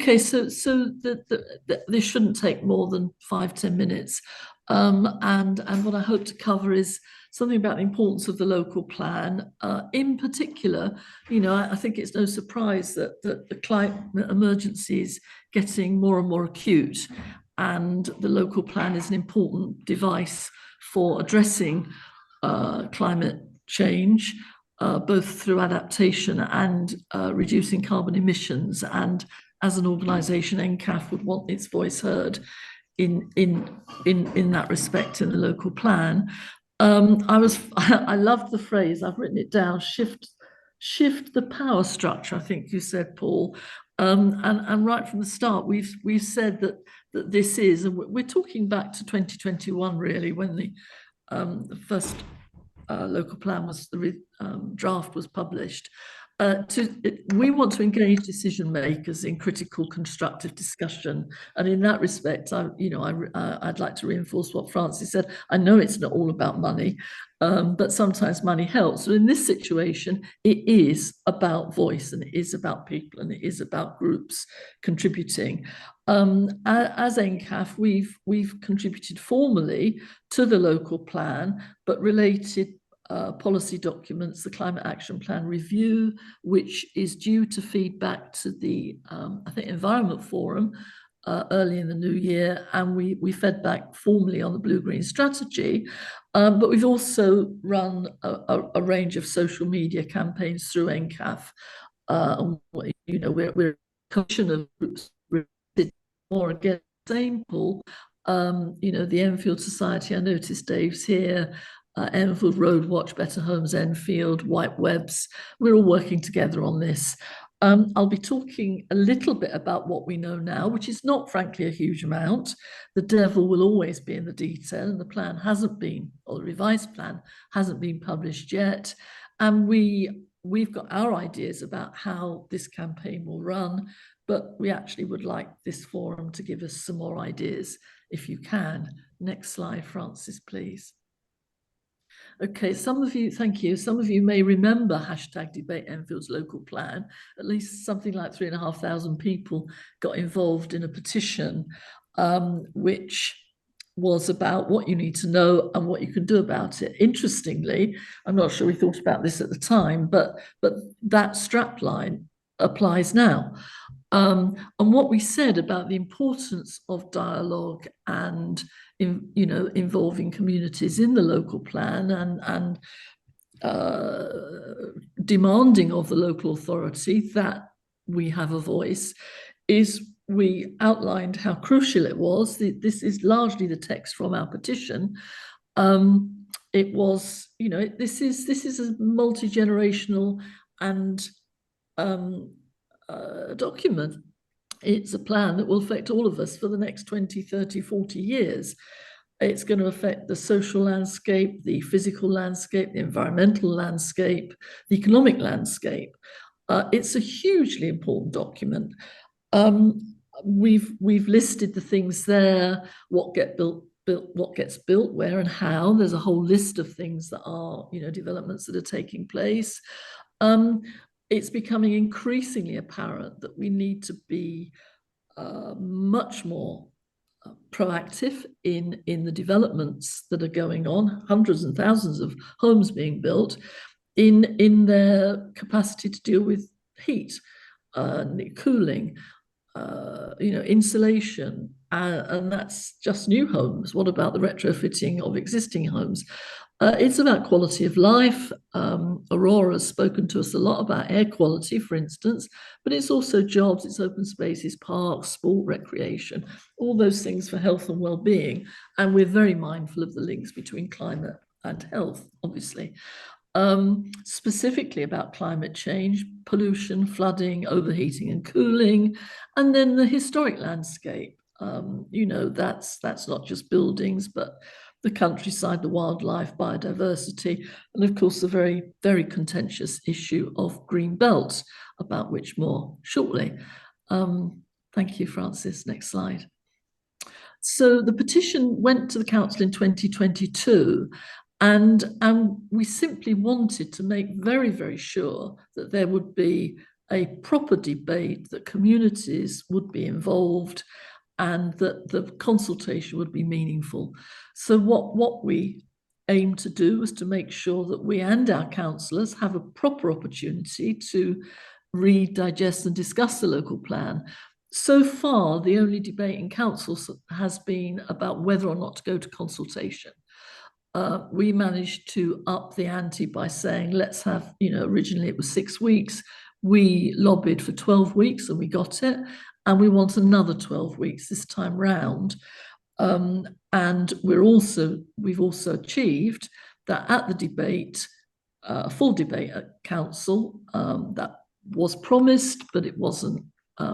Okay, this shouldn't take more than 5-10 minutes, and what I hope to cover is something about the importance of the local plan. In particular, I think it's no surprise that the climate emergency is getting more and more acute, and the local plan is an important device for addressing climate change, both through adaptation and reducing carbon emissions. And as an organisation, NCAF would want its voice heard in that respect in the local plan. I loved the phrase. I've written it down. Shift the power structure, I think you said, Paul. And right from the start, we've said that this is, and we're talking back to 2021 really, when the first local plan was the draft was published. We want to engage decision makers in critical, constructive discussion, and in that respect, I'd like to reinforce what Francis said. I know it's not all about money, but sometimes money helps. So in this situation, it is about voice, and it is about people, and it is about groups contributing. As NCAF, we've contributed formally to the local plan, but related policy documents, the Climate Action Plan review, which is due to feed back to the, I think, Environment Forum early in the new year, and we fed back formally on the Blue-Green Strategy, but we've also run a range of social media campaigns through NCAF. We're a collection of groups more against the same, Paul. The Enfield Society, I noticed Dave's here, Enfield Road Watch, Better Homes Enfield, White Webs. We're all working together on this. I'll be talking a little bit about what we know now, which is not, frankly, a huge amount. The devil will always be in the detail, and the plan hasn't been, or the revised plan hasn't been published yet. And we've got our ideas about how this campaign will run, but we actually would like this forum to give us some more ideas, if you can. Next slide, Francis, please. Okay, thank you. Some of you may remember #Debate Enfield's local plan. At least something like 3,500 people got involved in a petition, which was about what you need to know and what you can do about it. Interestingly, I'm not sure we thought about this at the time, but that strapline applies now. And what we said about the importance of dialogue and involving communities in the local plan and demanding of the local authority that we have a voice, is we outlined how crucial it was. This is largely the text from our petition. It was, this is a multi-generational and document. It's a plan that will affect all of us for the next 20, 30, 40 years. It's going to affect the social landscape, the physical landscape, the environmental landscape, the economic landscape. It's a hugely important document. We've listed the things there, what gets built, where and how. There's a whole list of things that are, developments that are taking place. It's becoming increasingly apparent that we need to be much more proactive in the developments that are going on, hundreds and thousands of homes being built, in their capacity to deal with heat, cooling, insulation, and that's just new homes. What about the retrofitting of existing homes? It's about quality of life. Aurora's spoken to us a lot about air quality, for instance, but it's also jobs, it's open spaces, parks, sport, recreation, all those things for health and well-being. And we're very mindful of the links between climate and health, obviously. Specifically about climate change, pollution, flooding, overheating and cooling, and then the historic landscape. That's not just buildings, but the countryside, the wildlife, biodiversity, and of course the very, very contentious issue of green belts, about which more shortly. Thank you, Francis. Next slide. So the petition went to the council in 2022, and we simply wanted to make very, very sure that there would be a proper debate, that communities would be involved, and that the consultation would be meaningful. So what we aim to do is to make sure that we and our councillors have a proper opportunity to read, digest and discuss the local plan. So far, the only debate in council has been about whether or not to go to consultation. We managed to up the ante by saying, let's have, originally it was 6 weeks. We lobbied for 12 weeks and we got it. And we want another 12 weeks this time round. And we've also achieved that at the debate, a full debate at council, that was promised, but it wasn't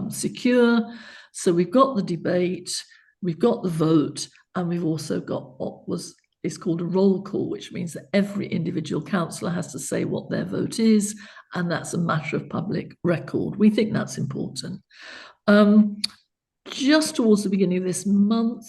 secure. So we've got the debate, we've got the vote, and we've also got what is called a roll call, which means that every individual councillor has to say what their vote is, and that's a matter of public record. We think that's important. Just towards the beginning of this month,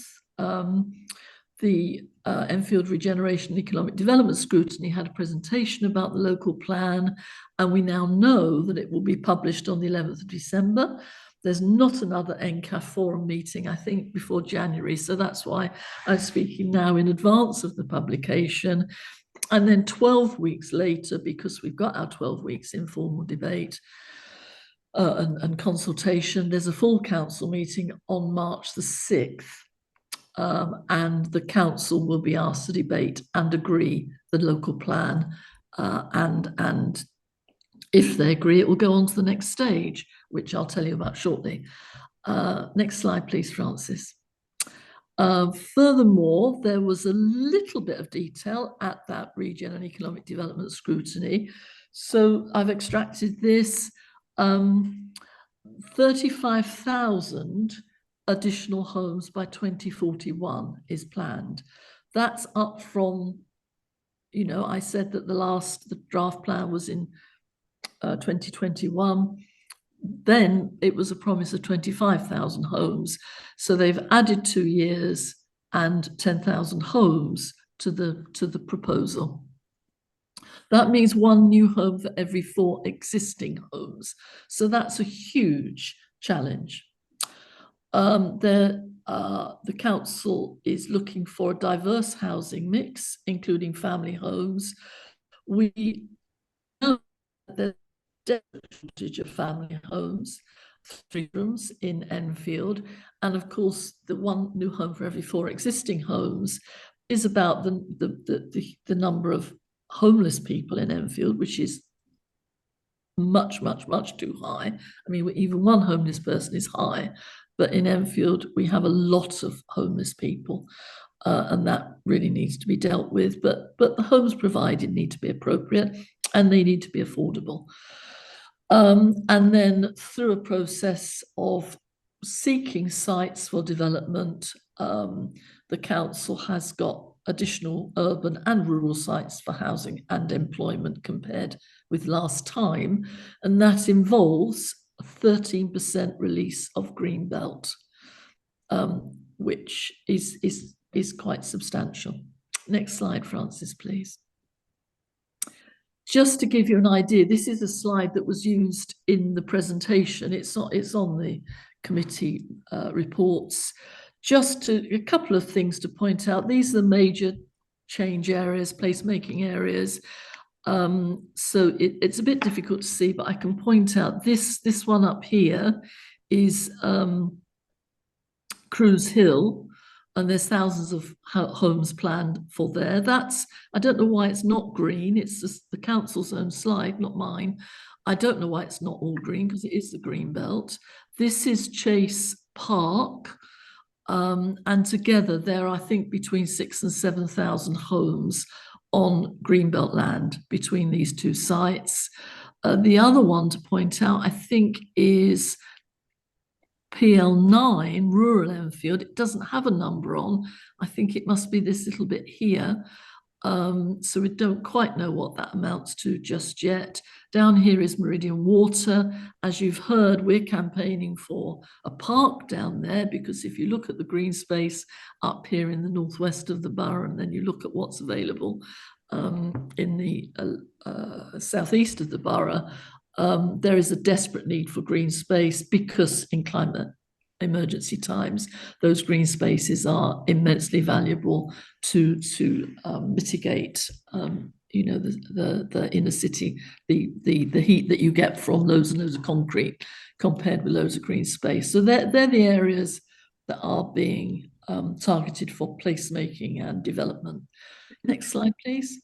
the Enfield Regeneration and Economic Development Scrutiny had a presentation about the local plan, and we now know that it will be published on the 11th of December. There's not another NCAF forum meeting, I think, before January, so that's why I'm speaking now in advance of the publication. And then 12 weeks later, because we've got our 12 weeks informal debate, and consultation, there's a full council meeting on March the 6th, and the council will be asked to debate and agree the local plan, and if they agree, it will go on to the next stage, which I'll tell you about shortly. Next slide, please, Francis. Furthermore, there was a little bit of detail at that Regen and Economic Development Scrutiny. So I've extracted this. 35,000 additional homes by 2041 is planned. That's up from, I said that the draft plan was in 2021. Then it was a promise of 25,000 homes. So they've added 2 years and 10,000 homes to the proposal. That means 1 new home for every 4 existing homes. So that's a huge challenge. The council is looking for a diverse housing mix, including family homes. We know that there's a shortage of family homes, 3 rooms in Enfield. And of course, the 1 new home for every 4 existing homes is about the number of homeless people in Enfield, which is much, much, much too high. I mean, even 1 homeless person is high, but in Enfield, we have a lot of homeless people, and that really needs to be dealt with. But the homes provided need to be appropriate, and they need to be affordable. And then through a process of seeking sites for development, the council has got additional urban and rural sites for housing and employment compared with last time, and that involves a 13% release of green belt, which is quite substantial. Next slide, Francis, please. Just to give you an idea, this is a slide that was used in the presentation. It's on the committee reports. Just a couple of things to point out. These are the major change areas, placemaking areas. So it's a bit difficult to see, but I can point out this one up here is Cruise Hill, and there's thousands of homes planned for there. I don't know why it's not green. It's just the council's own slide, not mine. I don't know why it's not all green, because it is the green belt. This is Chase Park. And together there are, I think, between 6,000 and 7,000 homes on greenbelt land between these 2 sites. The other one to point out, I think, is PL9, rural Enfield. It doesn't have a number on. I think it must be this little bit here. So we don't quite know what that amounts to just yet. Down here is Meridian Water. As you've heard, we're campaigning for a park down there, because if you look at the green space up here in the northwest of the borough, and then you look at what's available in the southeast of the borough, There is a desperate need for green space because in climate emergency times, those green spaces are immensely valuable to mitigate, the inner city, the heat that you get from loads and loads of concrete compared with loads of green space. So they're the areas that are being targeted for placemaking and development. Next slide, please.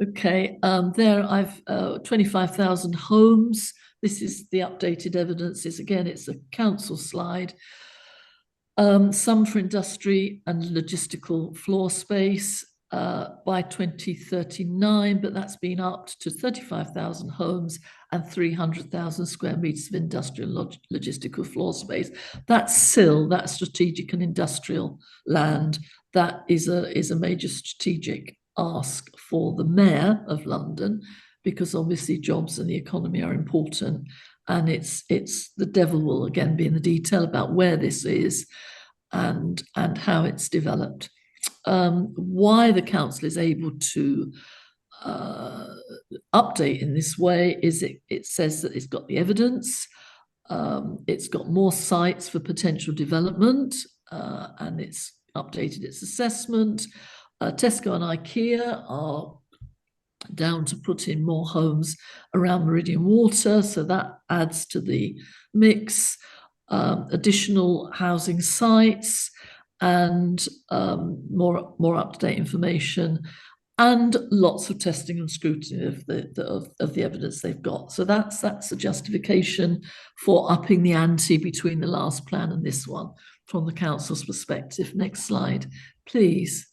Okay, there I've 25,000 homes. This is the updated evidence. It's a council slide. Some for industry and logistical floor space by 2039, but that's been upped to 35,000 homes and 300,000 square meters of industrial logistical floor space. That's SIL, that's strategic and industrial land. That is a major strategic ask for the mayor of London, because obviously jobs and the economy are important. And it's the devil will again be in the detail about where this is and how it's developed. Why the council is able to update in this way is it says that it's got the evidence, it's got more sites for potential development, and it's updated its assessment. Tesco and IKEA are down to put in more homes around Meridian Water, so that adds to the mix. Additional housing sites and more up-to-date information, and lots of testing and scrutiny of the evidence they've got. So that's a justification for upping the ante between the last plan and this one from the council's perspective. Next slide, please.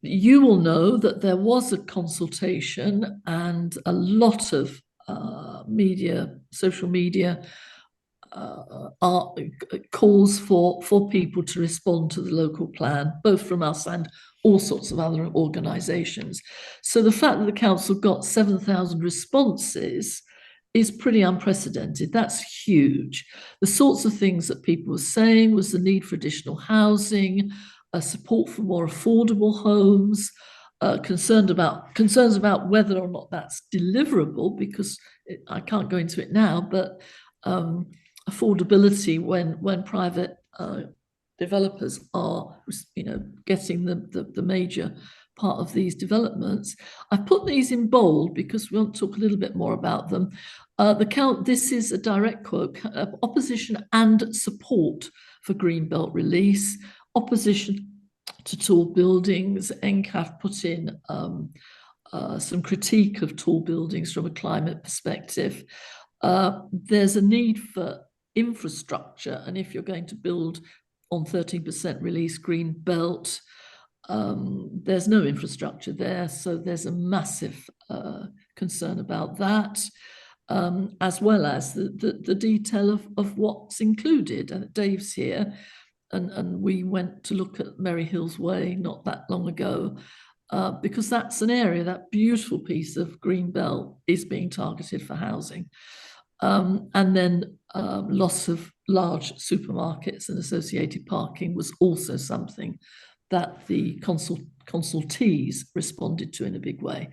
You will know that there was a consultation and a lot of social media calls for people to respond to the local plan, both from us and all sorts of other organisations. So the fact that the council got 7,000 responses is pretty unprecedented. That's huge. The sorts of things that people were saying was the need for additional housing, support for more affordable homes, concerns about whether or not that's deliverable, because I can't go into it now, but affordability when private developers are, getting the major part of these developments. I've put these in bold because we want to talk a little bit more about them. This is a direct quote: opposition and support for Greenbelt release, opposition to tall buildings. NCAF put in some critique of tall buildings from a climate perspective. There's a need for infrastructure, and if you're going to build on 13% release green belt, there's no infrastructure there, so there's a massive concern about that, as well as the detail of what's included. And Dave's here, and we went to look at Merry Hills Way not that long ago, because that's an area, that beautiful piece of green belt is being targeted for housing. And then loss of large supermarkets and associated parking was also something that the consultees responded to in a big way.